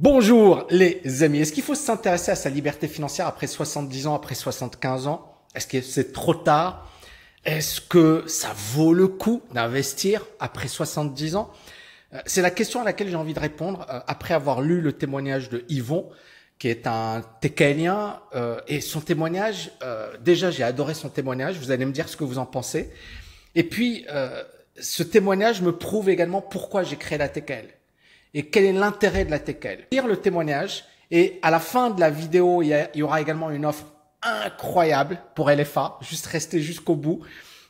Bonjour les amis, est-ce qu'il faut s'intéresser à sa liberté financière après 70 ans, après 75 ans? Est-ce que c'est trop tard? Est-ce que ça vaut le coup d'investir après 70 ans? C'est la question à laquelle j'ai envie de répondre après avoir lu le témoignage de Yvon, qui est un Técaélien, et son témoignage, déjà j'ai adoré son témoignage, vous allez me dire ce que vous en pensez. Et puis, ce témoignage me prouve également pourquoi j'ai créé la TKL. Et quel est l'intérêt de la TKL? Lire le témoignage et à la fin de la vidéo, il y aura également une offre incroyable pour LFA. Juste rester jusqu'au bout.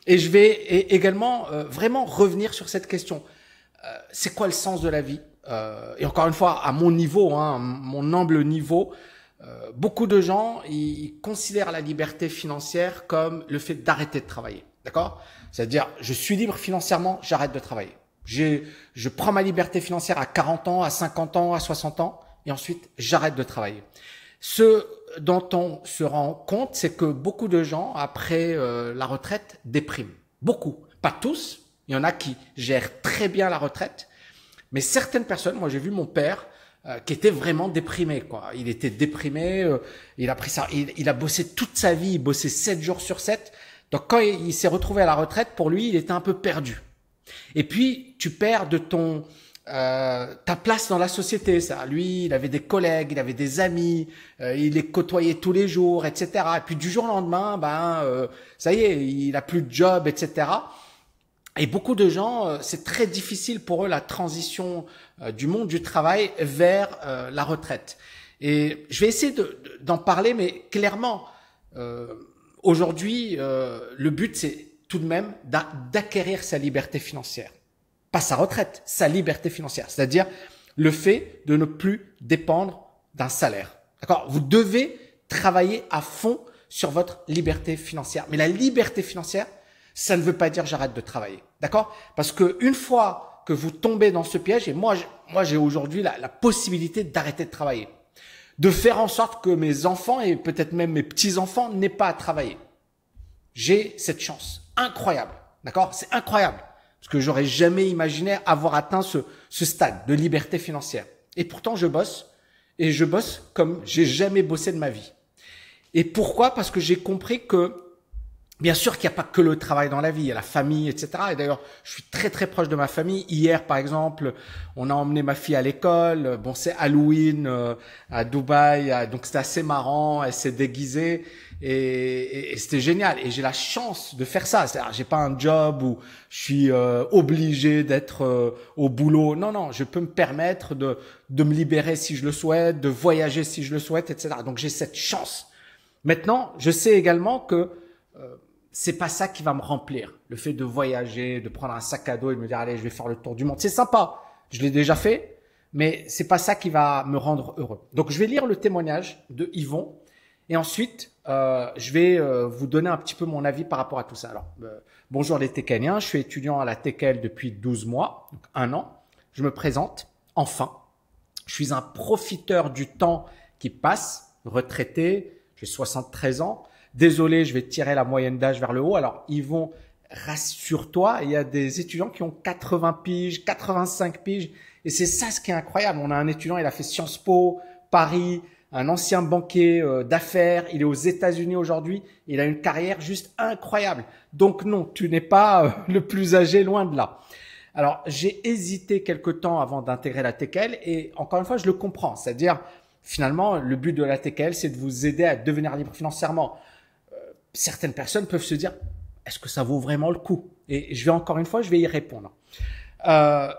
Et je vais également vraiment revenir sur cette question. C'est quoi le sens de la vie? Et encore une fois, à mon niveau, mon humble niveau, beaucoup de gens ils considèrent la liberté financière comme le fait d'arrêter de travailler. D'accord? C'est-à-dire, je suis libre financièrement, j'arrête de travailler. Je prends ma liberté financière à 40 ans, à 50 ans, à 60 ans, et ensuite j'arrête de travailler. Ce dont on se rend compte, c'est que beaucoup de gens, après la retraite, dépriment. Beaucoup. Pas tous. Il y en a qui gèrent très bien la retraite. Mais certaines personnes, moi j'ai vu mon père, qui était vraiment déprimé, quoi. Il était déprimé, il a pris ça, il a bossé toute sa vie, il bossait 7 jours sur 7. Donc quand il s'est retrouvé à la retraite, pour lui, il était un peu perdu. Et puis, tu perds de ta place dans la société. Ça. Lui, il avait des collègues, il avait des amis, il les côtoyait tous les jours, etc. Et puis, du jour au lendemain, ça y est, il a plus de job, etc. Et beaucoup de gens, c'est très difficile pour eux la transition du monde du travail vers la retraite. Et je vais essayer d'en parler, mais clairement, aujourd'hui, le but, c'est tout de même d'acquérir sa liberté financière. Pas sa retraite, sa liberté financière. C'est-à-dire le fait de ne plus dépendre d'un salaire. D'accord? Vous devez travailler à fond sur votre liberté financière. Mais la liberté financière, ça ne veut pas dire j'arrête de travailler. D'accord? Parce que une fois que vous tombez dans ce piège, et moi j'ai aujourd'hui la possibilité d'arrêter de travailler. De faire en sorte que mes enfants et peut-être même mes petits-enfants n'aient pas à travailler. J'ai cette chance. Incroyable, d'accord? C'est incroyable, parce que j'aurais jamais imaginé avoir atteint ce stade de liberté financière. Et pourtant, je bosse, et je bosse comme j'ai jamais bossé de ma vie. Et pourquoi? Parce que j'ai compris que, bien sûr qu'il n'y a pas que le travail dans la vie, il y a la famille, etc. Et d'ailleurs, je suis très très proche de ma famille. Hier, par exemple, on a emmené ma fille à l'école. Bon, c'est Halloween à Dubaï, donc c'était assez marrant. Elle s'est déguisée et c'était génial. Et j'ai la chance de faire ça. C'est-à-dire, j'ai pas un job où je suis obligé d'être au boulot. Non, non, je peux me permettre de me libérer si je le souhaite, de voyager si je le souhaite, etc. Donc j'ai cette chance. Maintenant, je sais également que c'est pas ça qui va me remplir. Le fait de voyager, de prendre un sac à dos et de me dire allez, je vais faire le tour du monde. C'est sympa. Je l'ai déjà fait, mais c'est pas ça qui va me rendre heureux. Donc je vais lire le témoignage de Yvon et ensuite je vais vous donner un petit peu mon avis par rapport à tout ça. Alors bonjour les Técaéliens, je suis étudiant à la TKL depuis 12 mois, donc 1 an. Je me présente enfin. Je suis un profiteur du temps qui passe, retraité, j'ai 73 ans. Désolé, je vais tirer la moyenne d'âge vers le haut. Alors, Yvon, rassure-toi, il y a des étudiants qui ont 80 piges, 85 piges. Et c'est ça ce qui est incroyable. On a un étudiant, il a fait Sciences Po, Paris, un ancien banquier d'affaires. Il est aux États-Unis aujourd'hui. Il a une carrière juste incroyable. Donc non, tu n'es pas le plus âgé, loin de là. Alors, j'ai hésité quelque temps avant d'intégrer la TKL et encore une fois, je le comprends. C'est-à-dire, finalement, le but de la TKL, c'est de vous aider à devenir libre financièrement. Certaines personnes peuvent se dire, est-ce que ça vaut vraiment le coup? Et je vais y répondre.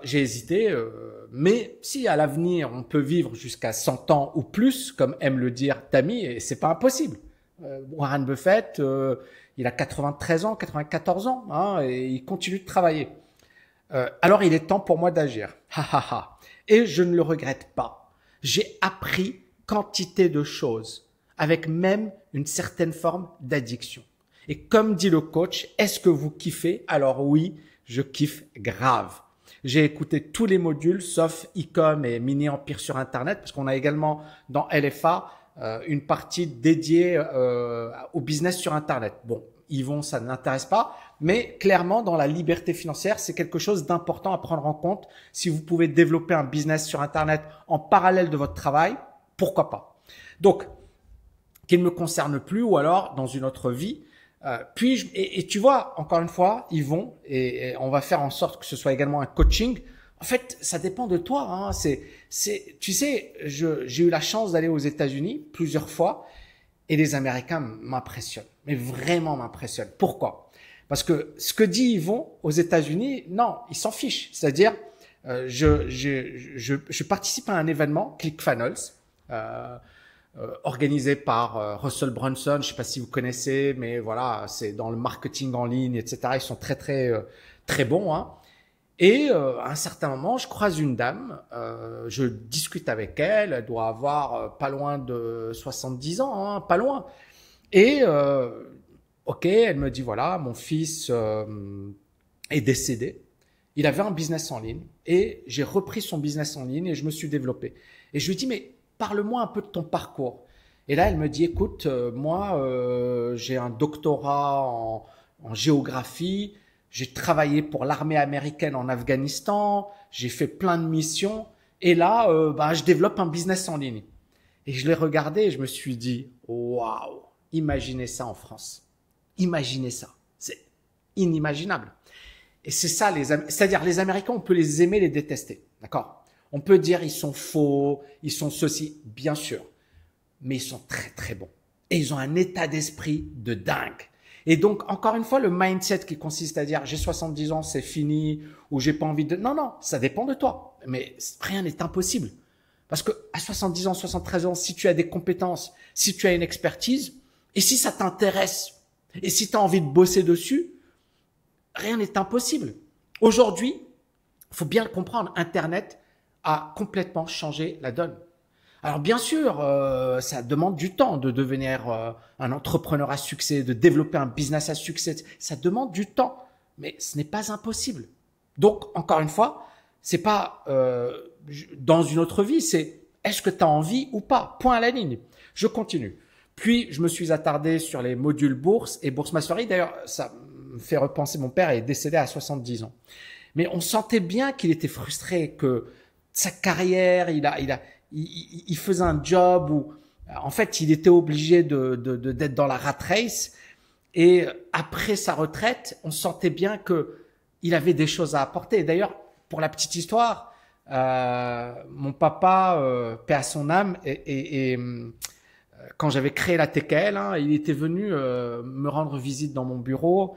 J'ai hésité, mais si à l'avenir, on peut vivre jusqu'à 100 ans ou plus, comme aime le dire Tammy, et c'est pas impossible. Warren Buffett, il a 93 ans, 94 ans, et il continue de travailler. Alors, il est temps pour moi d'agir. Et je ne le regrette pas. J'ai appris quantité de choses, avec même une certaine forme d'addiction. Et comme dit le coach, est-ce que vous kiffez? Alors oui, je kiffe grave. J'ai écouté tous les modules, sauf e-com et mini empire sur Internet, parce qu'on a également dans LFA une partie dédiée au business sur Internet. Bon, Yvon, ça ne l'intéresse pas, Mais clairement, dans la liberté financière, c'est quelque chose d'important à prendre en compte. Si vous pouvez développer un business sur Internet en parallèle de votre travail, pourquoi pas? Donc, qu'il ne me concerne plus ou alors dans une autre vie. Puis-je, et tu vois, encore une fois, ils vont, et on va faire en sorte que ce soit également un coaching. En fait, ça dépend de toi. Hein. Tu sais, j'ai eu la chance d'aller aux États-Unis plusieurs fois et les Américains m'impressionnent, mais vraiment m'impressionnent. Pourquoi? Parce que ce que dit Yvon aux États-Unis, non, ils s'en fichent. C'est-à-dire, je participe à un événement, ClickFunnels, organisé par Russell Brunson. Je sais pas si vous connaissez, mais voilà, c'est dans le marketing en ligne, etc. Ils sont très bons. Hein. Et à un certain moment, je croise une dame, je discute avec elle, elle doit avoir pas loin de 70 ans, hein, pas loin. Et ok, elle me dit voilà, mon fils est décédé. Il avait un business en ligne et j'ai repris son business en ligne et je me suis développé. Et je lui dis mais parle-moi un peu de ton parcours. Et là, elle me dit écoute, moi j'ai un doctorat en géographie. J'ai travaillé pour l'armée américaine en Afghanistan, j'ai fait plein de missions et là, je développe un business en ligne. Et je l'ai regardé et je me suis dit, waouh, imaginez ça en France. Imaginez ça. C'est inimaginable. Et c'est ça, c'est-à-dire les Américains, on peut les aimer, les détester. D'accord? On peut dire ils sont faux, ils sont ceci, bien sûr. Mais ils sont très bons. Et ils ont un état d'esprit de dingue. Et donc, encore une fois, le mindset qui consiste à dire j'ai 70 ans, c'est fini, ou j'ai pas envie de... Non, ça dépend de toi. Mais rien n'est impossible. Parce que à 70 ans, 73 ans, si tu as des compétences, si tu as une expertise, et si ça t'intéresse, et si tu as envie de bosser dessus, rien n'est impossible. Aujourd'hui, il faut bien le comprendre, Internet a complètement changé la donne. Alors bien sûr, ça demande du temps de devenir un entrepreneur à succès, de développer un business à succès. Ça demande du temps, mais ce n'est pas impossible. Donc, encore une fois, c'est pas dans une autre vie, c'est est-ce que tu as envie ou pas? Point à la ligne. Je continue. Puis, je me suis attardé sur les modules bourse et bourse mastery. D'ailleurs, ça me fait repenser, mon père est décédé à 70 ans. Mais on sentait bien qu'il était frustré, que sa carrière, il faisait un job où, en fait, il était obligé d'être dans la rat race. Et après sa retraite, on sentait bien que il avait des choses à apporter. D'ailleurs, pour la petite histoire, mon papa, paix à son âme, et quand j'avais créé la TKL, hein, il était venu me rendre visite dans mon bureau.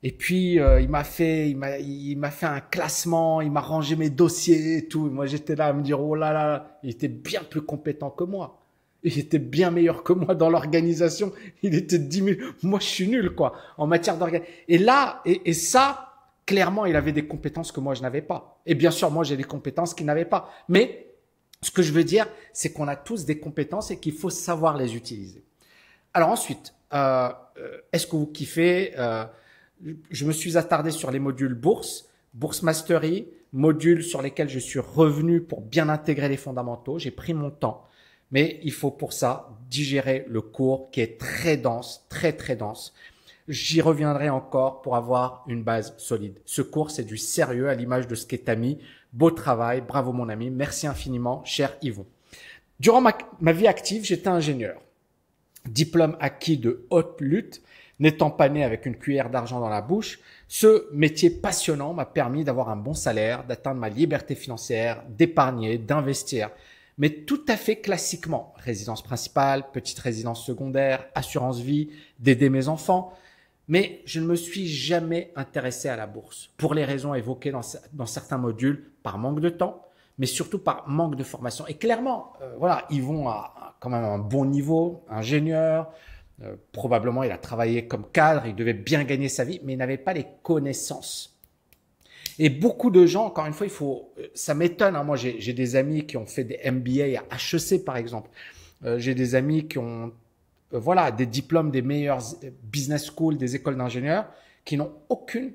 Et puis il m'a fait un classement, il m'a rangé mes dossiers et tout. Moi j'étais là à me dire oh là là, il était bien plus compétent que moi. Il était bien meilleur que moi dans l'organisation. Il était 10 000. Moi je suis nul quoi en matière d'organisation. Et là et ça clairement il avait des compétences que moi je n'avais pas. Et bien sûr moi j'ai des compétences qu'il n'avait pas. Mais ce que je veux dire c'est qu'on a tous des compétences et qu'il faut savoir les utiliser. Alors ensuite, est-ce que vous kiffez je me suis attardé sur les modules bourse, bourse mastery, modules sur lesquels je suis revenu pour bien intégrer les fondamentaux. J'ai pris mon temps, mais il faut pour ça digérer le cours qui est très dense, très dense. J'y reviendrai encore pour avoir une base solide. Ce cours, c'est du sérieux à l'image de ce qu'est Tammy. Beau travail, bravo mon ami, merci infiniment, cher Yvon. Durant ma vie active, j'étais ingénieur. Diplôme acquis de haute lutte. N'étant pas né avec une cuillère d'argent dans la bouche, ce métier passionnant m'a permis d'avoir un bon salaire, d'atteindre ma liberté financière, d'épargner, d'investir. Mais tout à fait classiquement, résidence principale, petite résidence secondaire, assurance vie, d'aider mes enfants. Mais je ne me suis jamais intéressé à la bourse pour les raisons évoquées dans certains modules, par manque de temps, mais surtout par manque de formation. Et clairement, voilà, ils vont à quand même un bon niveau, ingénieur. Probablement, il a travaillé comme cadre, il devait bien gagner sa vie, mais il n'avait pas les connaissances. Et beaucoup de gens, encore une fois, ça m'étonne. Hein, moi, j'ai des amis qui ont fait des MBA à HEC, par exemple. J'ai des amis qui ont, des diplômes des meilleures business schools, des écoles d'ingénieurs, qui n'ont aucune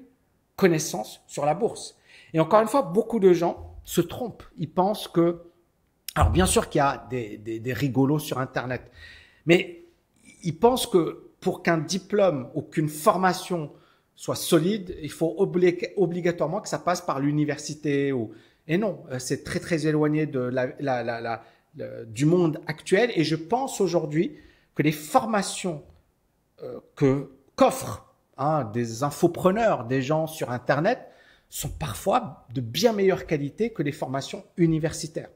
connaissance sur la bourse. Et encore une fois, beaucoup de gens se trompent. Ils pensent que, alors bien sûr qu'il y a des rigolos sur Internet, mais ils pensent que pour qu'un diplôme ou qu'une formation soit solide, il faut obligatoirement que ça passe par l'université et non, c'est très très éloigné de du monde actuel. Et je pense aujourd'hui que les formations qu'offrent des infopreneurs, des gens sur Internet, sont parfois de bien meilleure qualité que les formations universitaires.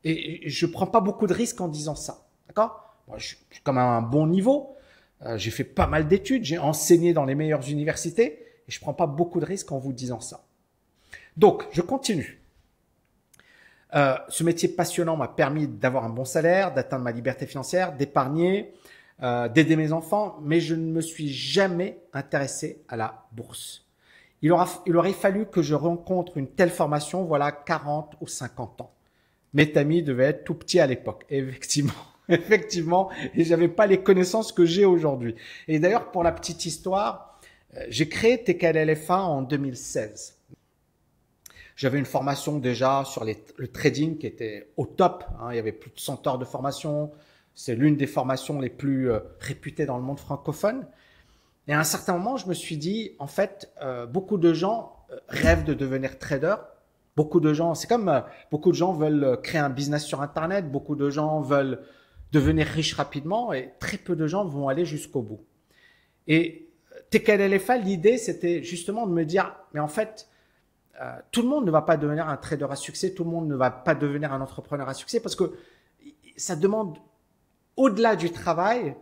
Et je prends pas beaucoup de risques en disant ça, d'accord? Moi, je suis quand même à un bon niveau. J'ai fait pas mal d'études, j'ai enseigné dans les meilleures universités et je prends pas beaucoup de risques en vous disant ça. Donc, je continue. Ce métier passionnant m'a permis d'avoir un bon salaire, d'atteindre ma liberté financière, d'épargner, d'aider mes enfants, mais je ne me suis jamais intéressé à la bourse. Il aurait fallu que je rencontre une telle formation, voilà 40 ou 50 ans. Mes amis devaient être tout petits à l'époque. Effectivement, effectivement, et j'avais pas les connaissances que j'ai aujourd'hui. Et d'ailleurs, pour la petite histoire, j'ai créé TKLFA en 2016. J'avais une formation déjà sur le trading qui était au top. Il y avait plus de 100 heures de formation. C'est l'une des formations les plus réputées dans le monde francophone. Et à un certain moment, je me suis dit, en fait, beaucoup de gens rêvent de devenir trader. Beaucoup de gens, c'est comme beaucoup de gens veulent créer un business sur Internet. Beaucoup de gens veulent devenir riches rapidement et très peu de gens vont aller jusqu'au bout. Et TKLFA, l'idée, c'était justement de me dire, mais en fait, tout le monde ne va pas devenir un trader à succès, tout le monde ne va pas devenir un entrepreneur à succès parce que ça demande, au-delà du travail,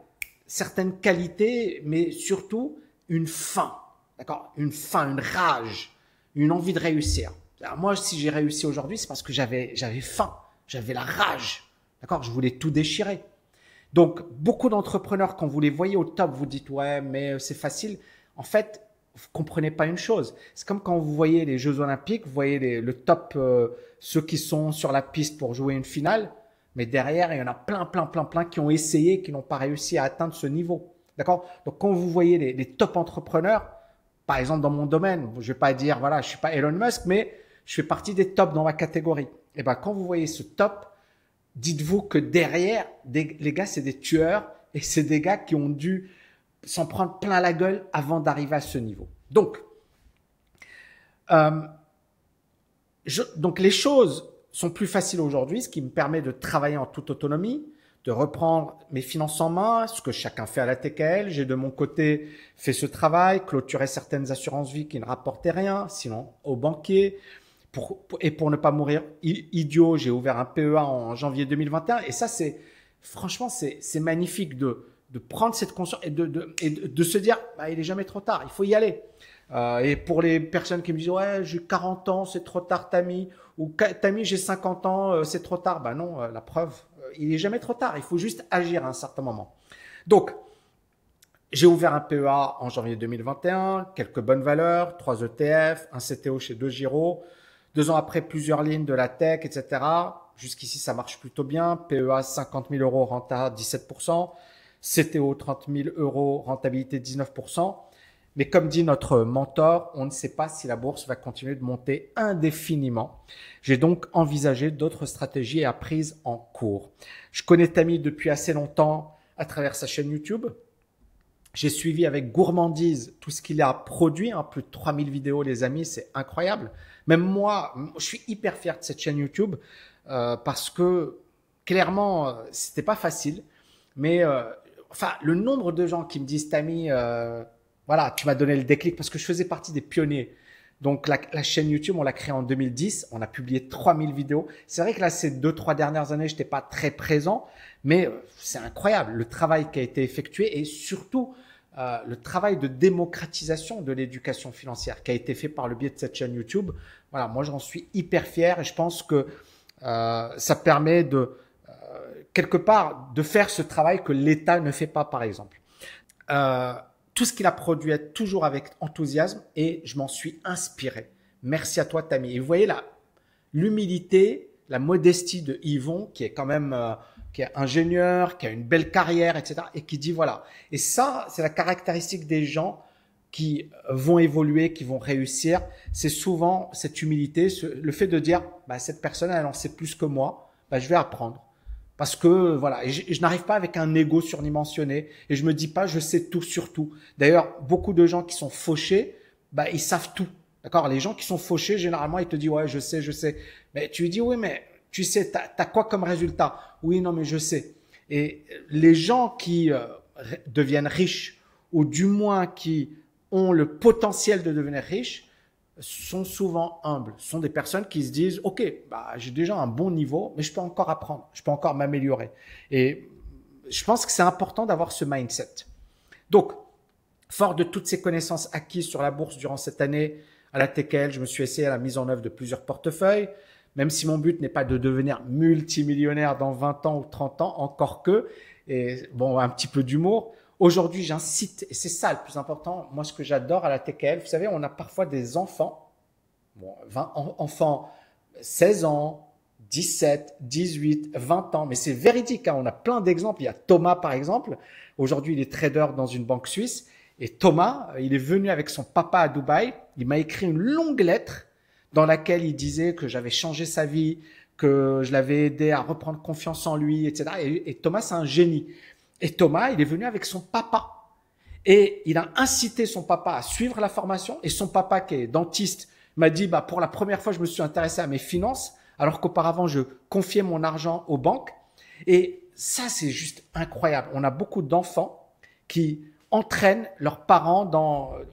certaines qualités, mais surtout une faim, d'accord? Une faim, une rage, une envie de réussir. Alors moi, si j'ai réussi aujourd'hui, c'est parce que j'avais faim, j'avais la rage, d'accord? Je voulais tout déchirer. Donc, beaucoup d'entrepreneurs, quand vous les voyez au top, vous dites, ouais, mais c'est facile. En fait, vous comprenez pas une chose. C'est comme quand vous voyez les Jeux Olympiques, vous voyez le top, ceux qui sont sur la piste pour jouer une finale, mais derrière, il y en a plein qui ont essayé, qui n'ont pas réussi à atteindre ce niveau. D'accord? Donc, quand vous voyez les top entrepreneurs, par exemple dans mon domaine, je vais pas dire, voilà, je suis pas Elon Musk, mais je fais partie des tops dans ma catégorie. Et ben, quand vous voyez ce top, dites-vous que derrière, les gars, c'est des tueurs et c'est des gars qui ont dû s'en prendre plein la gueule avant d'arriver à ce niveau. Donc, les choses sont plus faciles aujourd'hui, ce qui me permet de travailler en toute autonomie, de reprendre mes finances en main, ce que chacun fait à la TKL. J'ai de mon côté fait ce travail, clôturé certaines assurances vie qui ne rapportaient rien, sinon au banquier. Pour ne pas mourir idiot, j'ai ouvert un PEA en janvier 2021. Et ça, franchement, c'est magnifique de prendre cette conscience et de se dire, bah, il est jamais trop tard, il faut y aller. Et pour les personnes qui me disent, ouais, j'ai 40 ans, c'est trop tard, Tammy, ou Tammy, j'ai 50 ans, c'est trop tard. Bah non, la preuve, il est jamais trop tard. Il faut juste agir à un certain moment. Donc, j'ai ouvert un PEA en janvier 2021, quelques bonnes valeurs, 3 ETF, un CTO chez DeGiro. 2 ans après, plusieurs lignes de la tech, etc. Jusqu'ici, ça marche plutôt bien. PEA 50 000 euros, renta 17%. CTO 30 000 euros, rentabilité 19%. Mais comme dit notre mentor, on ne sait pas si la bourse va continuer de monter indéfiniment. J'ai donc envisagé d'autres stratégies et apprises en cours. Je connais Tammy depuis assez longtemps à travers sa chaîne YouTube. J'ai suivi avec gourmandise tout ce qu'il a produit, plus de 3000 vidéos, les amis, c'est incroyable. Même moi, je suis hyper fier de cette chaîne YouTube parce que clairement, c'était pas facile. Mais le nombre de gens qui me disent, Tammy, voilà, tu m'as donné le déclic parce que je faisais partie des pionniers. Donc, la chaîne YouTube, on l'a créée en 2010. On a publié 3000 vidéos. C'est vrai que là, ces 2-3 dernières années, je n'étais pas très présent, mais c'est incroyable le travail qui a été effectué et surtout le travail de démocratisation de l'éducation financière qui a été fait par le biais de cette chaîne YouTube. Voilà, moi, j'en suis hyper fier et je pense que ça permet quelque part de faire ce travail que l'État ne fait pas, par exemple. Tout ce qu'il a produit est toujours avec enthousiasme et je m'en suis inspiré. Merci à toi, Tammy. Et vous voyez là, l'humilité, la modestie de Yvon, qui est quand même qui est ingénieur, qui a une belle carrière, etc. et qui dit voilà. Et ça, c'est la caractéristique des gens qui vont évoluer, qui vont réussir. C'est souvent cette humilité, le fait de dire bah, cette personne, elle en sait plus que moi, bah, je vais apprendre. Parce que voilà, et je n'arrive pas avec un ego surdimensionné et je me dis pas je sais tout sur tout. D'ailleurs, beaucoup de gens qui sont fauchés, bah ils savent tout. D'accord? Les gens qui sont fauchés, généralement, ils te disent ouais, je sais, je sais. Mais tu lui dis oui, mais tu sais, t'as quoi comme résultat? Oui, non, mais je sais. Et les gens qui deviennent riches ou du moins qui ont le potentiel de devenir riches sont souvent humbles, sont des personnes qui se disent ok, bah j'ai déjà un bon niveau, mais je peux encore apprendre, je peux encore m'améliorer. Et je pense que c'est important d'avoir ce mindset. Donc, fort de toutes ces connaissances acquises sur la bourse durant cette année à la TKL, je me suis essayé à la mise en œuvre de plusieurs portefeuilles, même si mon but n'est pas de devenir multimillionnaire dans 20 ans ou 30 ans, encore que, et bon, un petit peu d'humour. Aujourd'hui, j'incite, et c'est ça le plus important, moi ce que j'adore à la TKL, vous savez, on a parfois des enfants, bon, enfants 16 ans, 17, 18, 20 ans, mais c'est véridique, hein, on a plein d'exemples. Il y a Thomas par exemple, aujourd'hui il est trader dans une banque suisse, et Thomas, il est venu avec son papa à Dubaï, il m'a écrit une longue lettre dans laquelle il disait que j'avais changé sa vie, que je l'avais aidé à reprendre confiance en lui, etc. Et Thomas, c'est un génie. Et Thomas, il est venu avec son papa. Et il a incité son papa à suivre la formation. Et son papa, qui est dentiste, m'a dit, bah, pour la première fois, je me suis intéressé à mes finances, alors qu'auparavant, je confiais mon argent aux banques. Et ça, c'est juste incroyable. On a beaucoup d'enfants qui entraînent leurs parents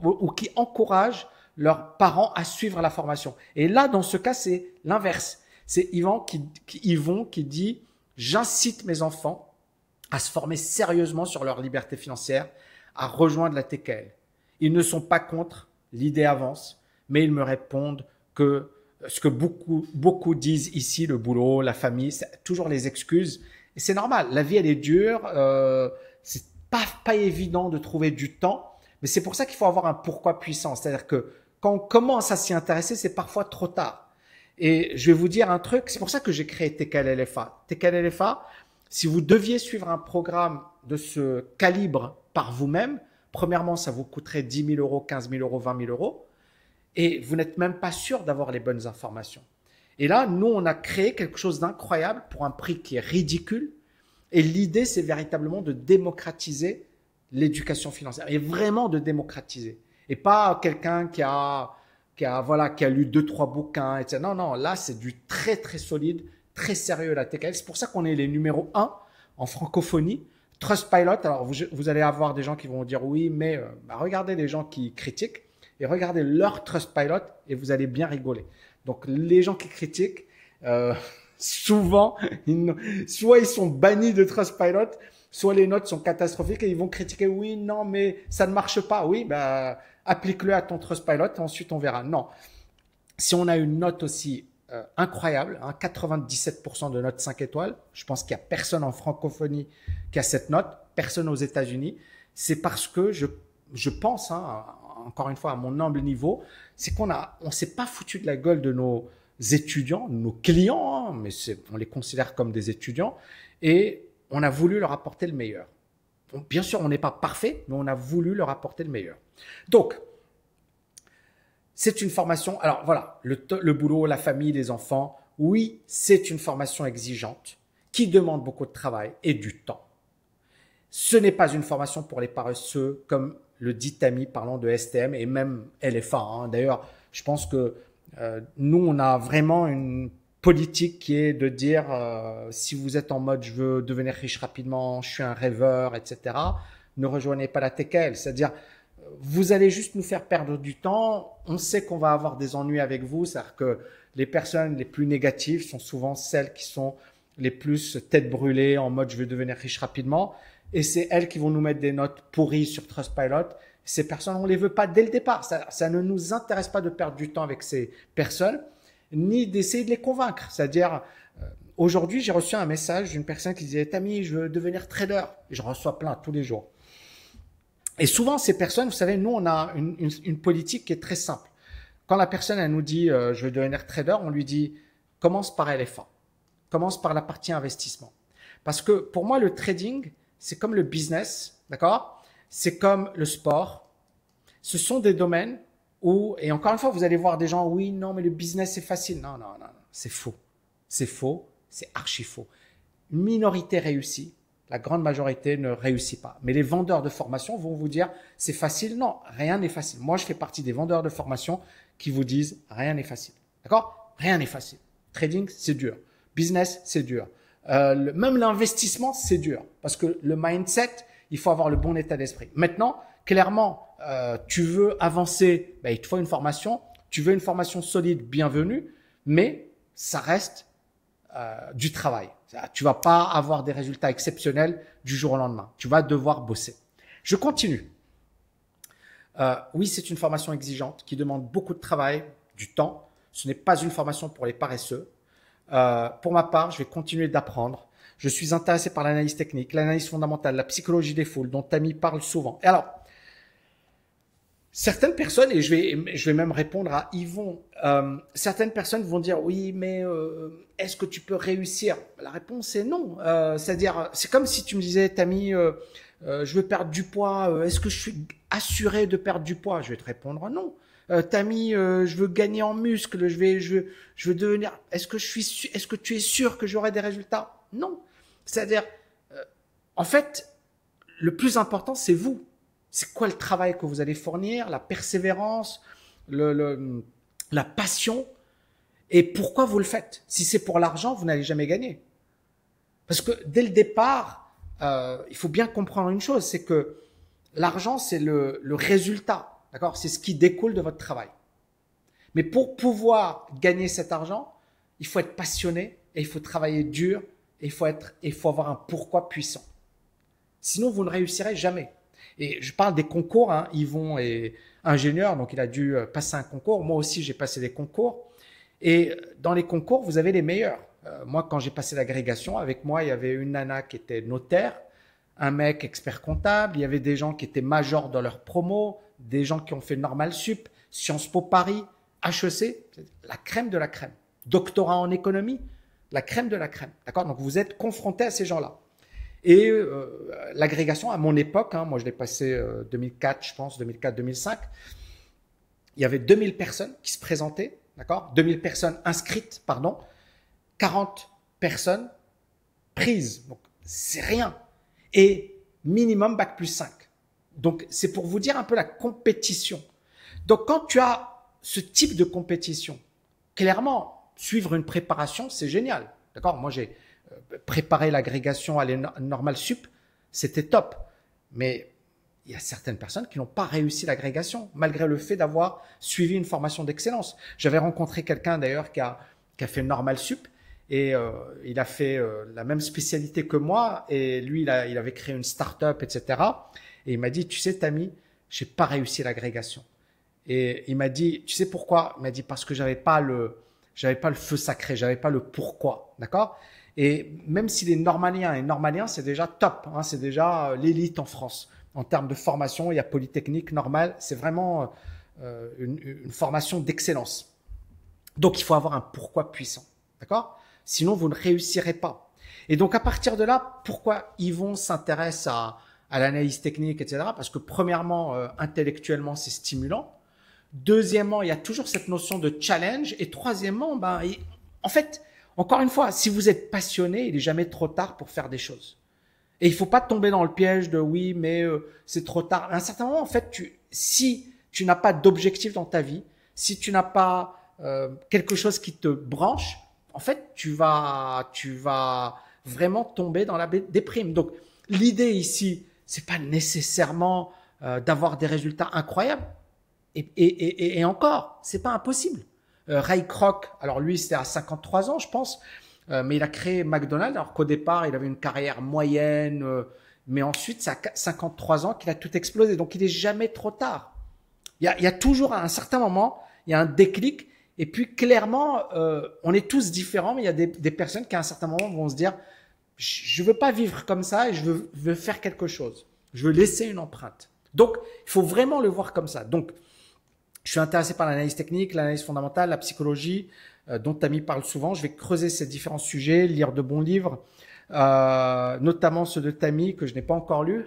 ou qui encouragent leurs parents à suivre la formation. Et là, dans ce cas, c'est l'inverse. C'est Yvon qui dit, j'incite mes enfants à se former sérieusement sur leur liberté financière, à rejoindre la TKL. Ils ne sont pas contre, l'idée avance, mais ils me répondent que ce que beaucoup disent ici, le boulot, la famille, c'est toujours les excuses. Et c'est normal, la vie elle est dure, c'est pas évident de trouver du temps, mais c'est pour ça qu'il faut avoir un pourquoi puissant. C'est-à-dire que quand on commence à s'y intéresser, c'est parfois trop tard. Et je vais vous dire un truc, c'est pour ça que j'ai créé TKL LFA. TKL LFA, si vous deviez suivre un programme de ce calibre par vous-même, premièrement, ça vous coûterait 10 000 euros, 15 000 euros, 20 000 euros, et vous n'êtes même pas sûr d'avoir les bonnes informations. Et là, nous, on a créé quelque chose d'incroyable pour un prix qui est ridicule. Et l'idée, c'est véritablement de démocratiser l'éducation financière, et vraiment de démocratiser. Et pas quelqu'un qui a lu 2-3 bouquins, etc. Non, non, là, c'est du très, très solide, très sérieux, la TKL. C'est pour ça qu'on est les numéros 1 en francophonie. Trustpilot, alors vous allez avoir des gens qui vont dire oui, mais regardez les gens qui critiquent et regardez leur Trustpilot et vous allez bien rigoler. Donc, les gens qui critiquent, souvent, soit ils sont bannis de Trustpilot, soit les notes sont catastrophiques et ils vont critiquer, oui, non, mais ça ne marche pas. Oui, bah, applique-le à ton Trustpilot et ensuite on verra. Non. Si on a une note aussi incroyable, hein, 97% de notes 5 étoiles, je pense qu'il n'y a personne en francophonie qui a cette note, personne aux États-Unis, c'est parce que je pense, hein, encore une fois à mon humble niveau, c'est on s'est pas foutu de la gueule de nos étudiants, de nos clients, hein, mais on les considère comme des étudiants, et on a voulu leur apporter le meilleur. Donc, bien sûr, on n'est pas parfait, mais on a voulu leur apporter le meilleur. Donc, c'est une formation, alors voilà, le boulot, la famille, les enfants, oui, c'est une formation exigeante qui demande beaucoup de travail et du temps. Ce n'est pas une formation pour les paresseux, comme le dit Tammy parlant de STM et même LFA. Hein. D'ailleurs, je pense que nous, on a vraiment une politique qui est de dire si vous êtes en mode je veux devenir riche rapidement, je suis un rêveur, etc., ne rejoignez pas la TKL. C'est-à-dire, vous allez juste nous faire perdre du temps. On sait qu'on va avoir des ennuis avec vous. C'est-à-dire que les personnes les plus négatives sont souvent celles qui sont les plus tête brûlée en mode je veux devenir riche rapidement. Et c'est elles qui vont nous mettre des notes pourries sur Trustpilot. Ces personnes, on les veut pas dès le départ. Ça ne nous intéresse pas de perdre du temps avec ces personnes, ni d'essayer de les convaincre. C'est-à-dire, aujourd'hui, j'ai reçu un message d'une personne qui disait « Tammy, je veux devenir trader ». Et je reçois plein tous les jours. Et souvent, ces personnes, vous savez, nous, on a une politique qui est très simple. Quand la personne, elle nous dit je veux devenir trader », on lui dit « commence par LFA, commence par la partie investissement ». Parce que pour moi, le trading, c'est comme le business, d'accord? C'est comme le sport. Ce sont des domaines où, et encore une fois, vous allez voir des gens, oui, non, mais le business, c'est facile. Non, non, non, non, c'est faux. C'est faux, c'est archi faux. Une minorité réussit, la grande majorité ne réussit pas. Mais les vendeurs de formation vont vous dire c'est facile. Non, rien n'est facile. Moi, je fais partie des vendeurs de formation qui vous disent rien n'est facile. D'accord? Rien n'est facile. Trading, c'est dur. Business, c'est dur. Même l'investissement, c'est dur. Parce que le mindset, il faut avoir le bon état d'esprit. Maintenant, clairement, tu veux avancer, ben, il te faut une formation. Tu veux une formation solide, bienvenue, mais ça reste du travail. Tu vas pas avoir des résultats exceptionnels du jour au lendemain. Tu vas devoir bosser. Je continue. Oui, c'est une formation exigeante qui demande beaucoup de travail, du temps. Ce n'est pas une formation pour les paresseux. Pour ma part, je vais continuer d'apprendre. Je suis intéressé par l'analyse technique, l'analyse fondamentale, la psychologie des foules, dont Tammy parle souvent. Et alors, certaines personnes, et je vais même répondre à Yvon, certaines personnes vont dire oui, mais est-ce que tu peux réussir? La réponse est non. C'est-à-dire, c'est comme si tu me disais, Tammy, je veux perdre du poids. Est-ce que je suis assuré de perdre du poids? Je vais te répondre non. Tammy, je veux gagner en muscle. Je veux devenir. Est-ce que tu es sûr que j'aurai des résultats? Non. C'est-à-dire, en fait, le plus important, c'est vous. C'est quoi le travail que vous allez fournir, la persévérance, la passion, et pourquoi vous le faites. Si c'est pour l'argent, vous n'allez jamais gagner. Parce que dès le départ, il faut bien comprendre une chose, c'est que l'argent, c'est le résultat, d'accord? C'est ce qui découle de votre travail. Mais pour pouvoir gagner cet argent, il faut être passionné et il faut travailler dur et il faut avoir un pourquoi puissant. Sinon, vous ne réussirez jamais. Et je parle des concours, hein. Yvon est ingénieur, donc il a dû passer un concours. Moi aussi, j'ai passé des concours. Et dans les concours, vous avez les meilleurs. Moi, quand j'ai passé l'agrégation, avec moi, il y avait une nana qui était notaire, un mec expert comptable, il y avait des gens qui étaient majors dans leur promo, des gens qui ont fait Normal Sup, Sciences Po Paris, HEC, la crème de la crème. Doctorat en économie, la crème de la crème. D'accord? Donc, vous êtes confronté à ces gens-là. Et l'agrégation, à mon époque, hein, moi je l'ai passé 2004, je pense, 2004-2005, il y avait 2000 personnes qui se présentaient, d'accord? 2000 personnes inscrites, pardon, 40 personnes prises. Donc, c'est rien. Et minimum bac plus 5. Donc, c'est pour vous dire un peu la compétition. Donc, quand tu as ce type de compétition, clairement, suivre une préparation, c'est génial. D'accord? Moi, j'ai préparer l'agrégation à Normal Sup, c'était top. Mais il y a certaines personnes qui n'ont pas réussi l'agrégation, malgré le fait d'avoir suivi une formation d'excellence. J'avais rencontré quelqu'un d'ailleurs qui a fait Normal Sup et il a fait la même spécialité que moi et lui, il avait créé une start-up, etc. Et il m'a dit, tu sais, Tammy, j'ai pas réussi l'agrégation. Et il m'a dit, tu sais pourquoi? Il m'a dit, parce que j'avais pas le feu sacré, j'avais pas le pourquoi. D'accord? Et même si les normaliens et normaliens, c'est déjà top, hein, c'est déjà l'élite en France. En termes de formation, il y a Polytechnique, Normal, c'est vraiment une formation d'excellence. Donc, il faut avoir un pourquoi puissant, d'accord? Sinon, vous ne réussirez pas. Et donc, à partir de là, pourquoi Yvon s'intéresse à l'analyse technique, etc. Parce que premièrement, intellectuellement, c'est stimulant. Deuxièmement, il y a toujours cette notion de challenge. Et troisièmement, en fait, encore une fois, si vous êtes passionné, il n'est jamais trop tard pour faire des choses. Et il faut pas tomber dans le piège de oui, mais c'est trop tard. À un certain moment, en fait, si tu n'as pas d'objectif dans ta vie, si tu n'as pas quelque chose qui te branche, en fait, tu vas vraiment tomber dans la déprime. Donc, l'idée ici, c'est pas nécessairement d'avoir des résultats incroyables. Et encore, c'est pas impossible. Ray Kroc, alors lui, c'était à 53 ans, je pense, mais il a créé McDonald's, alors qu'au départ, il avait une carrière moyenne, mais ensuite, c'est à 53 ans qu'il a tout explosé. Donc, il est jamais trop tard. Il y a toujours, à un certain moment, il y a un déclic. Et puis, clairement, on est tous différents, mais il y a des personnes qui, à un certain moment, vont se dire, je veux pas vivre comme ça et je veux faire quelque chose. Je veux laisser une empreinte. Donc, il faut vraiment le voir comme ça. Donc, je suis intéressé par l'analyse technique, l'analyse fondamentale, la psychologie, dont Tammy parle souvent. Je vais creuser ces différents sujets, lire de bons livres, notamment ceux de Tammy que je n'ai pas encore lus.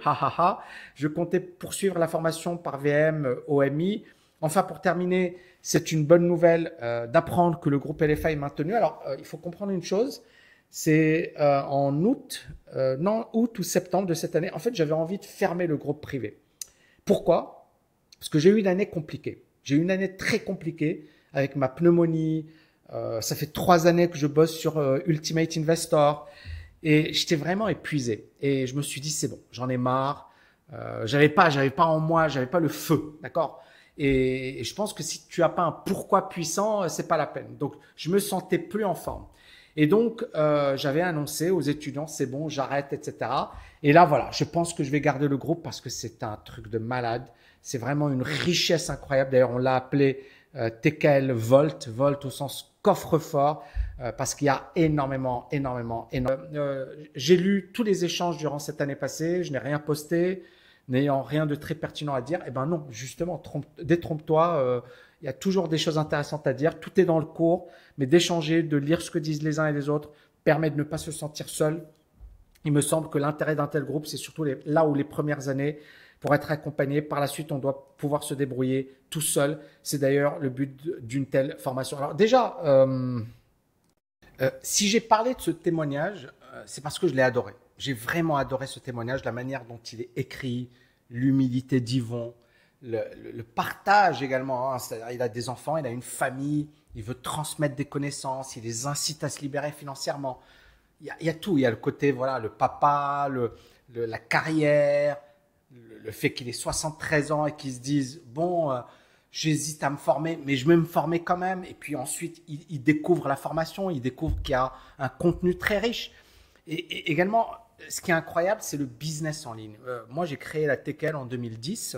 Je comptais poursuivre la formation par VM OMI. Enfin, pour terminer, c'est une bonne nouvelle d'apprendre que le groupe LFA est maintenu. Alors, il faut comprendre une chose, C'est en août, non, août ou septembre de cette année. En fait, j'avais envie de fermer le groupe privé. Pourquoi? Parce que j'ai eu une année compliquée. J'ai eu une année très compliquée avec ma pneumonie. Ça fait 3 années que je bosse sur Ultimate Investor et j'étais vraiment épuisé. Et je me suis dit, c'est bon, j'en ai marre. J'avais pas en moi, j'avais pas le feu, d'accord? Et je pense que si tu as pas un pourquoi puissant, c'est pas la peine. Donc, je me sentais plus en forme. Et donc, j'avais annoncé aux étudiants, c'est bon, j'arrête, etc. Et là, voilà, je pense que je vais garder le groupe parce que c'est un truc de malade. C'est vraiment une richesse incroyable. D'ailleurs, on l'a appelé TKL Volt, Volt au sens coffre-fort, parce qu'il y a énormément. J'ai lu tous les échanges durant cette année passée, je n'ai rien posté, n'ayant rien de très pertinent à dire. Eh ben non, justement, détrompe-toi. Il y a toujours des choses intéressantes à dire. Tout est dans le cours, mais d'échanger, de lire ce que disent les uns et les autres permet de ne pas se sentir seul. Il me semble que l'intérêt d'un tel groupe, c'est surtout là où les premières années, pour être accompagné. Par la suite, on doit pouvoir se débrouiller tout seul. C'est d'ailleurs le but d'une telle formation. Alors déjà, si j'ai parlé de ce témoignage, c'est parce que je l'ai adoré. J'ai vraiment adoré ce témoignage, la manière dont il est écrit, l'humilité d'Yvon, le partage également. Hein. C'est-à-dire, il a des enfants, il a une famille, il veut transmettre des connaissances, il les incite à se libérer financièrement. Il y a tout. Il y a le côté, voilà, le papa, la carrière, le fait qu'il ait 73 ans et qu'il se dise, bon, j'hésite à me former, mais je vais me former quand même. Et puis ensuite, il découvre la formation, il découvre qu'il y a un contenu très riche. Et également, ce qui est incroyable, c'est le business en ligne. Moi, j'ai créé la TKL en 2010.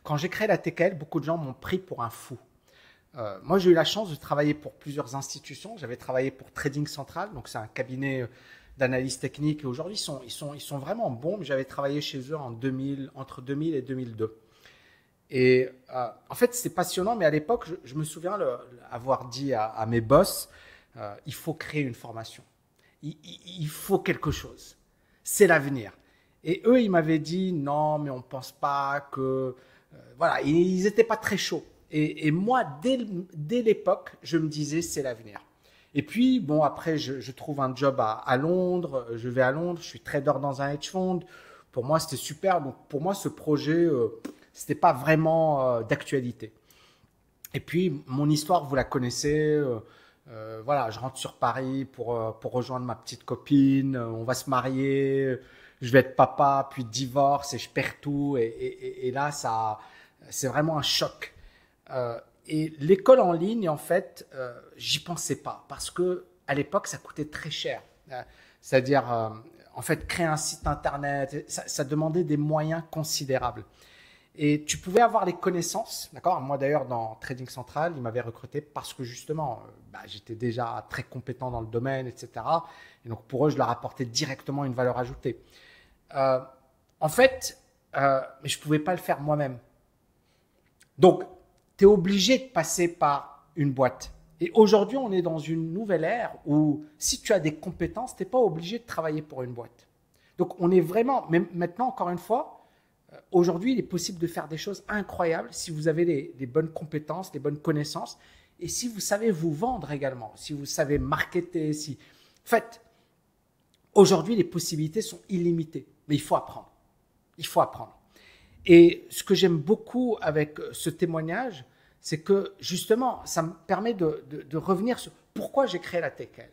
Quand j'ai créé la TKL, beaucoup de gens m'ont pris pour un fou. Moi, j'ai eu la chance de travailler pour plusieurs institutions. J'avais travaillé pour Trading Central, donc c'est un cabinet d'analyse technique. Et aujourd'hui, ils sont vraiment bons. Mais j'avais travaillé chez eux entre 2000 et 2002. Et en fait, c'est passionnant. Mais à l'époque, je me souviens avoir dit à mes boss, il faut créer une formation. Il faut quelque chose. C'est l'avenir. Et eux, ils m'avaient dit, non, mais on ne pense pas que... voilà, ils n'étaient pas très chauds. Et moi, dès l'époque, je me disais, c'est l'avenir. Et puis, bon, après, je trouve un job à Londres. Je vais à Londres. Je suis trader dans un hedge fund. Pour moi, c'était super. Donc, pour moi, ce projet, c'était pas vraiment d'actualité. Et puis, mon histoire, vous la connaissez. Voilà, je rentre sur Paris pour rejoindre ma petite copine. On va se marier. Je vais être papa, puis divorce et je perds tout. Et là, c'est vraiment un choc. Et l'école en ligne, en fait, j'y pensais pas parce que à l'époque, ça coûtait très cher. C'est-à-dire, en fait, créer un site internet, ça demandait des moyens considérables. Et tu pouvais avoir les connaissances, d'accord? Moi, d'ailleurs, dans Trading Central, ils m'avaient recruté parce que justement, j'étais déjà très compétent dans le domaine, etc. Et donc, pour eux, je leur apportais directement une valeur ajoutée. En fait, mais je ne pouvais pas le faire moi-même. Donc, tu es obligé de passer par une boîte. Et aujourd'hui, on est dans une nouvelle ère où si tu as des compétences, tu n'es pas obligé de travailler pour une boîte. Donc, on est vraiment, mais maintenant, encore une fois, aujourd'hui, il est possible de faire des choses incroyables si vous avez les bonnes compétences, les bonnes connaissances et si vous savez vous vendre également, si vous savez marketer. En fait, aujourd'hui, les possibilités sont illimitées, mais il faut apprendre. Il faut apprendre. Et ce que j'aime beaucoup avec ce témoignage, c'est que justement, ça me permet de revenir sur pourquoi j'ai créé la TKL.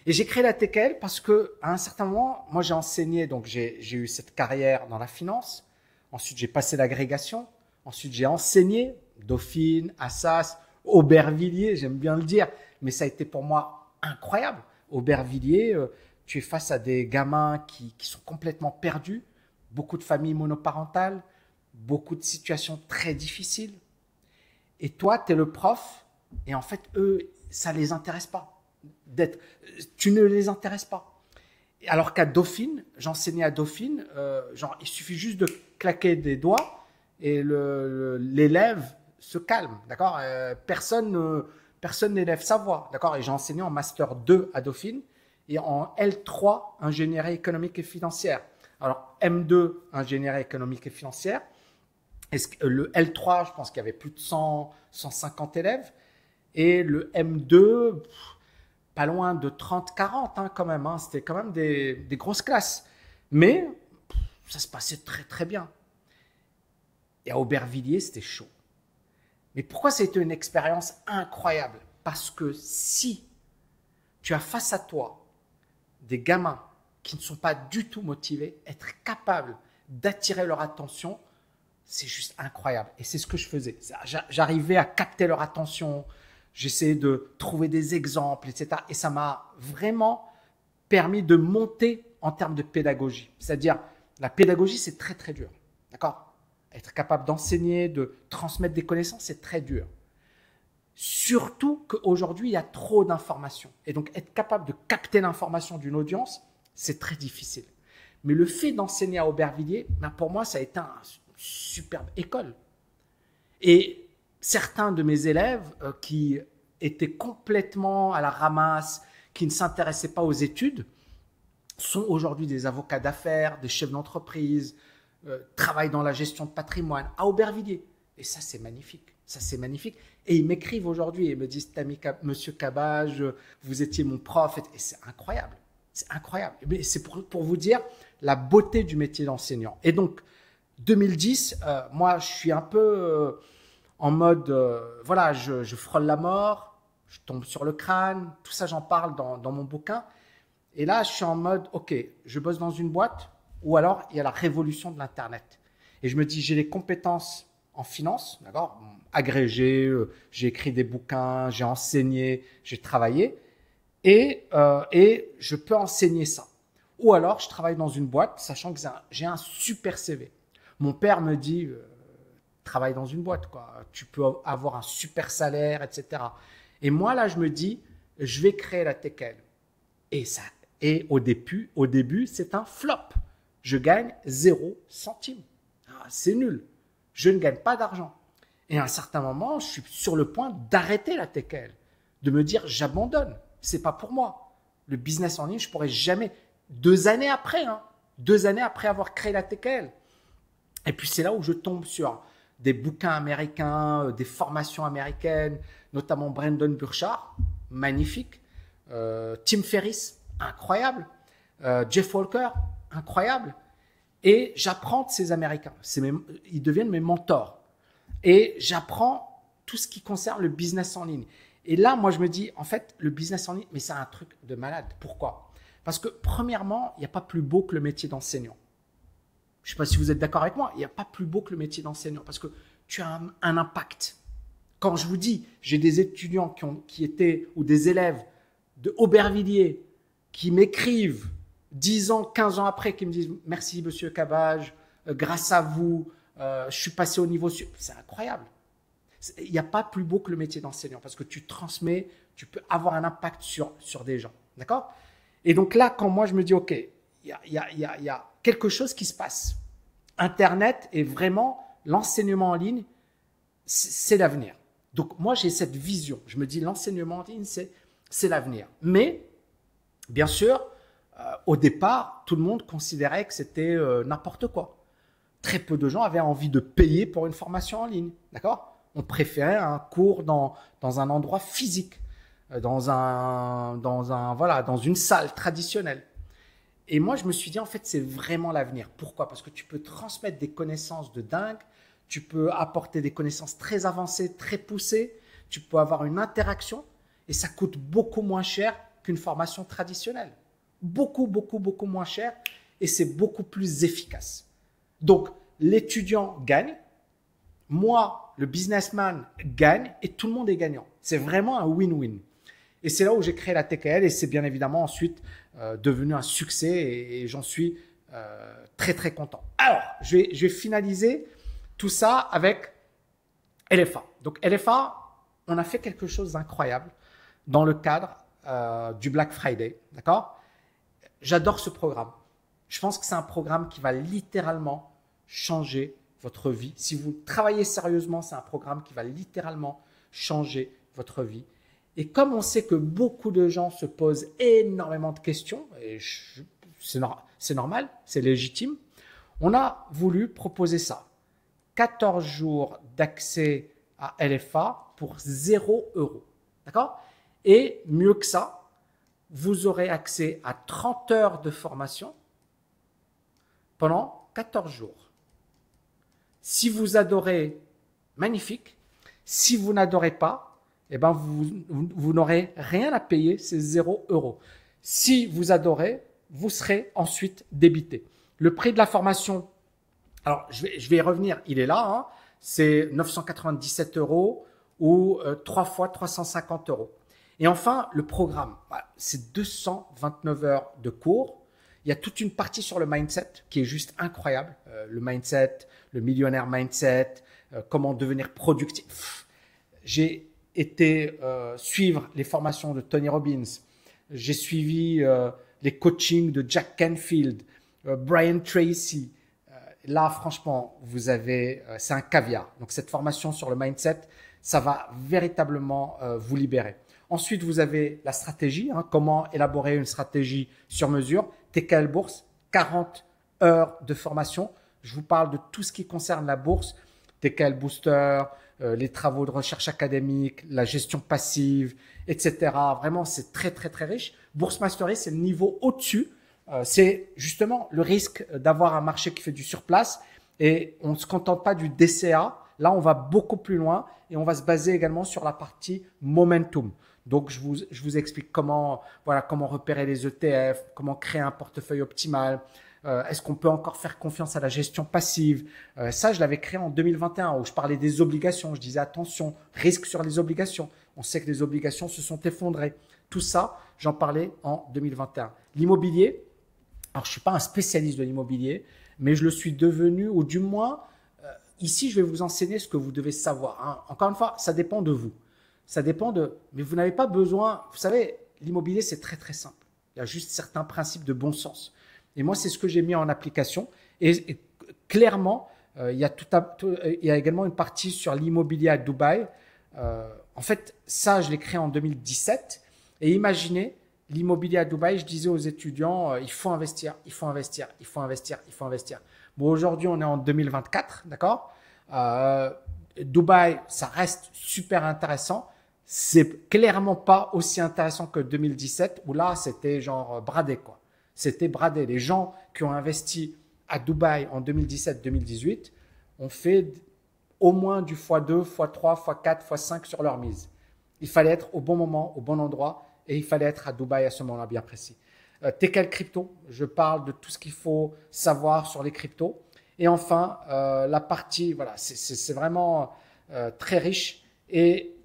Et j'ai créé la TKL parce qu'à un certain moment, moi j'ai enseigné, donc j'ai eu cette carrière dans la finance. Ensuite, j'ai passé l'agrégation. Ensuite, j'ai enseigné Dauphine, Assas, Aubervilliers, j'aime bien le dire. Mais ça a été pour moi incroyable. Aubervilliers, tu es face à des gamins qui sont complètement perdus. Beaucoup de familles monoparentales, beaucoup de situations très difficiles. Et toi, tu es le prof et en fait, eux, ça ne les intéresse pas. Tu ne les intéresses pas. Alors qu'à Dauphine, j'enseignais à Dauphine, il suffit juste de claquer des doigts et l'élève se calme, d'accord? Personne n'élève sa voix, d'accord? Et j'ai enseigné en Master 2 à Dauphine et en L3, ingénierie économique et financière. Alors, M2, ingénierie économique et financière. Le L3, je pense qu'il y avait plus de 150 élèves. Et le M2, pas loin de 30-40 hein, quand même. Hein. C'était quand même des grosses classes. Mais ça se passait très très bien. Et à Aubervilliers, c'était chaud. Mais pourquoi c'était une expérience incroyable? Parce que si tu as face à toi des gamins qui ne sont pas du tout motivés, être capable d'attirer leur attention, c'est juste incroyable. Et c'est ce que je faisais. J'arrivais à capter leur attention, j'essayais de trouver des exemples, etc. Et ça m'a vraiment permis de monter en termes de pédagogie. C'est-à-dire, la pédagogie, c'est très, très dur. D'accord? Être capable d'enseigner, de transmettre des connaissances, c'est très dur. Surtout qu'aujourd'hui, il y a trop d'informations. Et donc, être capable de capter l'information d'une audience, c'est très difficile. Mais le fait d'enseigner à Aubervilliers, ben pour moi, ça a été une superbe école. Et certains de mes élèves qui étaient complètement à la ramasse, qui ne s'intéressaient pas aux études, sont aujourd'hui des avocats d'affaires, des chefs d'entreprise, travaillent dans la gestion de patrimoine à Aubervilliers. Et ça, c'est magnifique. Ça, c'est magnifique. Et ils m'écrivent aujourd'hui et me disent, Monsieur Cabage, vous étiez mon prof. Et c'est incroyable. C'est incroyable. Mais c'est pour vous dire la beauté du métier d'enseignant. Et donc, 2010, moi, je suis un peu en mode, voilà, je frôle la mort, je tombe sur le crâne. Tout ça, j'en parle dans mon bouquin. Et là, je suis en mode, OK, je bosse dans une boîte ou alors il y a la révolution de l'Internet. Et je me dis, j'ai les compétences en finance, d'accord, agrégé, j'ai écrit des bouquins, j'ai enseigné, j'ai travaillé et je peux enseigner ça. Ou alors, je travaille dans une boîte, sachant que j'ai un super CV. Mon père me dit, travaille dans une boîte, quoi. Tu peux avoir un super salaire, etc. Et moi, là, je me dis, je vais créer la TKL. Et au début, c'est un flop. Je gagne 0 centime. Ah, c'est nul. Je ne gagne pas d'argent. Et à un certain moment, je suis sur le point d'arrêter la TKL, de me dire j'abandonne. C'est pas pour moi. Le business en ligne, je pourrais jamais. 2 années après, 2 années après avoir créé la TKL. Et puis c'est là où je tombe sur des bouquins américains, des formations américaines, notamment Brendon Burchard, magnifique, Tim Ferriss, incroyable, Jeff Walker, incroyable. Et j'apprends de ces Américains. Ils deviennent mes mentors. Et j'apprends tout ce qui concerne le business en ligne. Et là, moi, je me dis, en fait, le business en ligne, mais c'est un truc de malade. Pourquoi? Parce que, premièrement, il n'y a pas plus beau que le métier d'enseignant. Je ne sais pas si vous êtes d'accord avec moi, il n'y a pas plus beau que le métier d'enseignant parce que tu as un impact. Quand je vous dis, j'ai des étudiants qui étaient, ou des élèves de Aubervilliers qui m'écrivent 10 ans, 15 ans après, qui me disent « Merci, monsieur Cabage, grâce à vous, je suis passé au niveau… » C'est incroyable. Il n'y a pas plus beau que le métier d'enseignant parce que tu transmets, tu peux avoir un impact sur des gens. D'accord? Et donc là, quand moi, je me dis « Ok, il y a quelque chose qui se passe. Internet est vraiment l'enseignement en ligne, c'est l'avenir. » Donc moi, j'ai cette vision. Je me dis l'enseignement en ligne, c'est l'avenir. Mais, bien sûr, au départ, tout le monde considérait que c'était n'importe quoi. Très peu de gens avaient envie de payer pour une formation en ligne. D'accord? On préférait un cours dans un endroit physique, dans une salle traditionnelle. Et moi, je me suis dit, en fait, c'est vraiment l'avenir. Pourquoi? Parce que tu peux transmettre des connaissances de dingue, tu peux apporter des connaissances très avancées, très poussées, tu peux avoir une interaction et ça coûte beaucoup moins cher qu'une formation traditionnelle. Beaucoup, beaucoup, beaucoup moins cher et c'est beaucoup plus efficace. Donc, l'étudiant gagne, moi, le businessman gagne et tout le monde est gagnant. C'est vraiment un win-win. Et c'est là où j'ai créé la TKL et c'est bien évidemment ensuite devenu un succès et j'en suis très très content. Alors, je vais finaliser tout ça avec LFA. Donc LFA, on a fait quelque chose d'incroyable dans le cadre du Black Friday. D'accord? J'adore ce programme. Je pense que c'est un programme qui va littéralement changer votre vie. Si vous travaillez sérieusement, c'est un programme qui va littéralement changer votre vie. Et comme on sait que beaucoup de gens se posent énormément de questions, et c'est normal, c'est légitime, on a voulu proposer ça. 14 jours d'accès à LFA pour 0 €. D'accord? Et mieux que ça, vous aurez accès à 30 heures de formation pendant 14 jours. Si vous adorez, magnifique. Si vous n'adorez pas, eh ben vous n'aurez rien à payer, c'est 0 €. Si vous adorez, vous serez ensuite débité. Le prix de la formation, alors je vais y revenir, il est là, hein, c'est 997 € ou 3 fois 350 €. Et enfin, le programme, c'est 229 heures de cours. Il y a toute une partie sur le mindset qui est juste incroyable. Le mindset, le millionnaire mindset, comment devenir productif. J'ai été suivre les formations de Tony Robbins. J'ai suivi les coachings de Jack Canfield, Brian Tracy. Là, franchement, vous avez, c'est un caviar. Donc, cette formation sur le mindset, ça va véritablement vous libérer. Ensuite, vous avez la stratégie, hein, comment élaborer une stratégie sur mesure. TKL Bourse, 40 heures de formation. Je vous parle de tout ce qui concerne la bourse, TKL Booster, les travaux de recherche académique, la gestion passive, etc. Vraiment, c'est très, très, très riche. Bourse Mastery, c'est le niveau au-dessus. C'est justement le risque d'avoir un marché qui fait du surplace et on ne se contente pas du DCA. Là, on va beaucoup plus loin et on va se baser également sur la partie momentum. Donc, je vous explique comment repérer les ETF, comment créer un portefeuille optimal. Est-ce qu'on peut encore faire confiance à la gestion passive? Ça, je l'avais créé en 2021 où je parlais des obligations. Je disais attention, risque sur les obligations. On sait que les obligations se sont effondrées. Tout ça, j'en parlais en 2021. L'immobilier, alors je ne suis pas un spécialiste de l'immobilier, mais je le suis devenu, ou du moins, ici, je vais vous enseigner ce que vous devez savoir. Hein. Encore une fois, ça dépend de vous. Ça dépend de… Mais vous n'avez pas besoin… Vous savez, l'immobilier, c'est très, très simple. Il y a juste certains principes de bon sens. Et moi, c'est ce que j'ai mis en application. Et clairement, il y a également une partie sur l'immobilier à Dubaï. En fait, ça, je l'ai créé en 2017. Et imaginez, l'immobilier à Dubaï, je disais aux étudiants, il faut investir, il faut investir, il faut investir, il faut investir. Bon, aujourd'hui, on est en 2024, d'accord? Dubaï, ça reste super intéressant. C'est clairement pas aussi intéressant que 2017 où là, c'était genre bradé, quoi. C'était bradé. Les gens qui ont investi à Dubaï en 2017-2018 ont fait au moins du x2, x3, x4, x5 sur leur mise. Il fallait être au bon moment, au bon endroit et il fallait être à Dubaï à ce moment-là bien précis. TKL Crypto, je parle de tout ce qu'il faut savoir sur les cryptos. Et enfin, la partie, voilà, c'est vraiment très riche. Et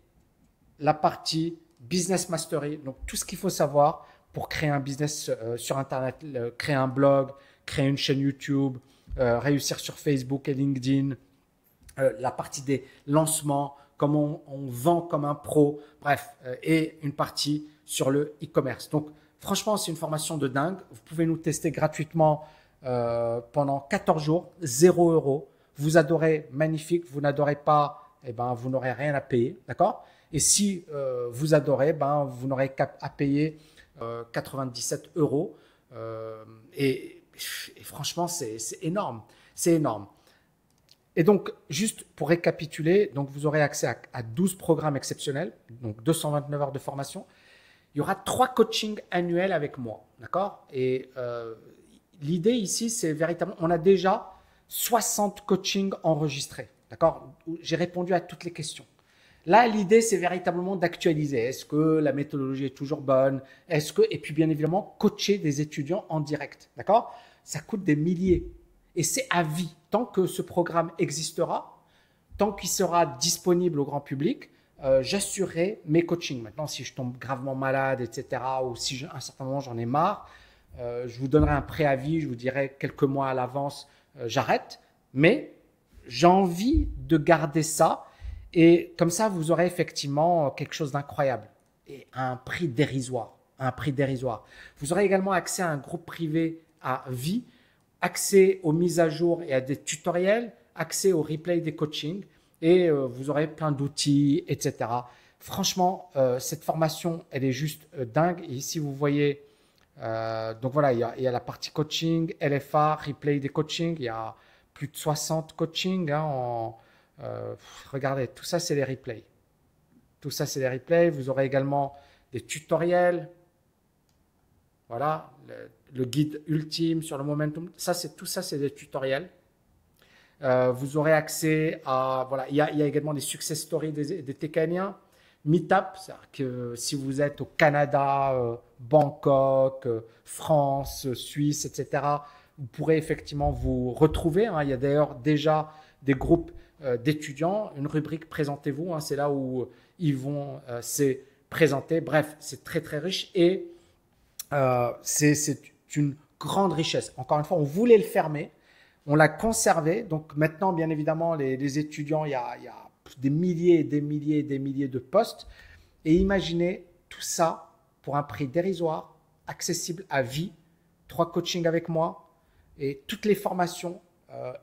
la partie Business Mastery, donc tout ce qu'il faut savoir pour créer un business sur Internet, créer un blog, créer une chaîne YouTube, réussir sur Facebook et LinkedIn, la partie des lancements, comment on vend comme un pro, bref, et une partie sur le e-commerce. Donc, franchement, c'est une formation de dingue. Vous pouvez nous tester gratuitement pendant 14 jours, 0 €. Vous adorez, magnifique. Vous n'adorez pas, eh ben, vous n'aurez rien à payer, d'accord? Et si vous adorez, ben, vous n'aurez qu'à payer 97 €. Et franchement, c'est énorme. C'est énorme. Et donc, juste pour récapituler, donc vous aurez accès à 12 programmes exceptionnels, donc 229 heures de formation. Il y aura 3 coachings annuels avec moi, d'accord? Et l'idée ici, c'est véritablement, on a déjà 60 coachings enregistrés, d'accord? J'ai répondu à toutes les questions. Là, l'idée, c'est véritablement d'actualiser. Est-ce que la méthodologie est toujours bonne? Et puis, bien évidemment, coacher des étudiants en direct, d'accord? Ça coûte des milliers. Et c'est à vie. Tant que ce programme existera, tant qu'il sera disponible au grand public, j'assurerai mes coachings. Maintenant, si je tombe gravement malade, etc., ou si à un certain moment j'en ai marre, je vous donnerai un préavis, je vous dirai quelques mois à l'avance, j'arrête. Mais j'ai envie de garder ça. Et comme ça, vous aurez effectivement quelque chose d'incroyable et à un prix dérisoire. Un prix dérisoire. Vous aurez également accès à un groupe privé à vie, accès aux mises à jour et à des tutoriels, accès au replay des coachings et vous aurez plein d'outils, etc. Franchement, cette formation, elle est juste dingue. Et ici, vous voyez, donc voilà, il y a la partie coaching, LFA, replay des coachings. Il y a plus de 60 coachings hein, regardez, tout ça, c'est les replays. Tout ça, c'est les replays. Vous aurez également des tutoriels. Voilà, le guide ultime sur le momentum. Tout ça, c'est des tutoriels. Vous aurez accès à, voilà, il y a également des success stories des Tekaniens. Meetup, c'est-à-dire que si vous êtes au Canada, Bangkok, France, Suisse, etc., vous pourrez effectivement vous retrouver. Hein. Il y a d'ailleurs déjà des groupes d'étudiants, une rubrique présentez-vous, hein, c'est là où ils vont se présenter. Bref, c'est très très riche et c'est une grande richesse. Encore une fois, on voulait le fermer, on l'a conservé. Donc maintenant, bien évidemment, les étudiants, il y a des milliers et des milliers et des milliers de postes. Et imaginez tout ça pour un prix dérisoire, accessible à vie, 3 coachings avec moi et toutes les formations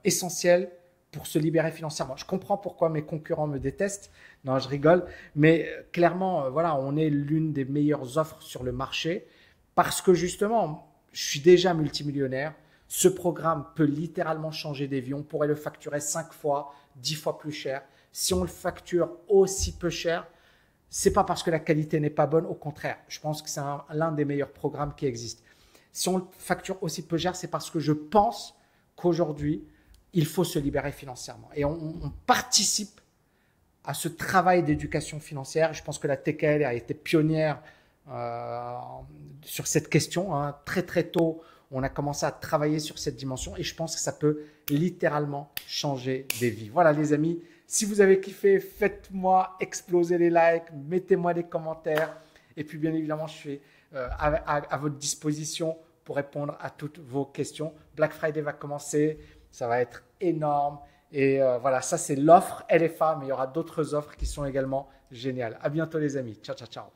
essentielles pour se libérer financièrement. Je comprends pourquoi mes concurrents me détestent. Non, je rigole. Mais clairement, voilà, on est l'une des meilleures offres sur le marché parce que justement, je suis déjà multimillionnaire. Ce programme peut littéralement changer des vies. On pourrait le facturer 5 fois, 10 fois plus cher. Si on le facture aussi peu cher, c'est pas parce que la qualité n'est pas bonne. Au contraire, je pense que c'est l'un des meilleurs programmes qui existent. Si on le facture aussi peu cher, c'est parce que je pense qu'aujourd'hui, il faut se libérer financièrement. Et on participe à ce travail d'éducation financière. Je pense que la TKL a été pionnière sur cette question. Hein. Très très tôt, on a commencé à travailler sur cette dimension et je pense que ça peut littéralement changer des vies. Voilà les amis, si vous avez kiffé, faites-moi exploser les likes, mettez-moi des commentaires et puis bien évidemment, je suis à votre disposition pour répondre à toutes vos questions. Black Friday va commencer, ça va être énorme et voilà, ça c'est l'offre LFA, mais il y aura d'autres offres qui sont également géniales. À bientôt les amis, ciao ciao ciao.